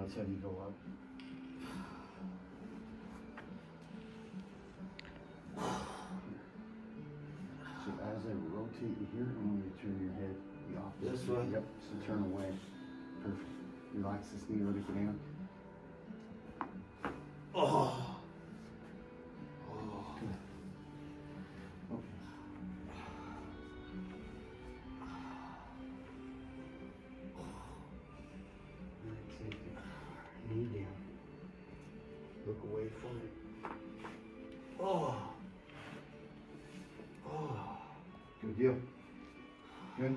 said you go up. So as I rotate you here, I want you to turn your head the opposite. This way? Yep, so turn away. Perfect. Relax this knee, let it go down. Oh. Good. Okay. Take your knee down. Look away from it. Oh. Oh. Good deal. Good.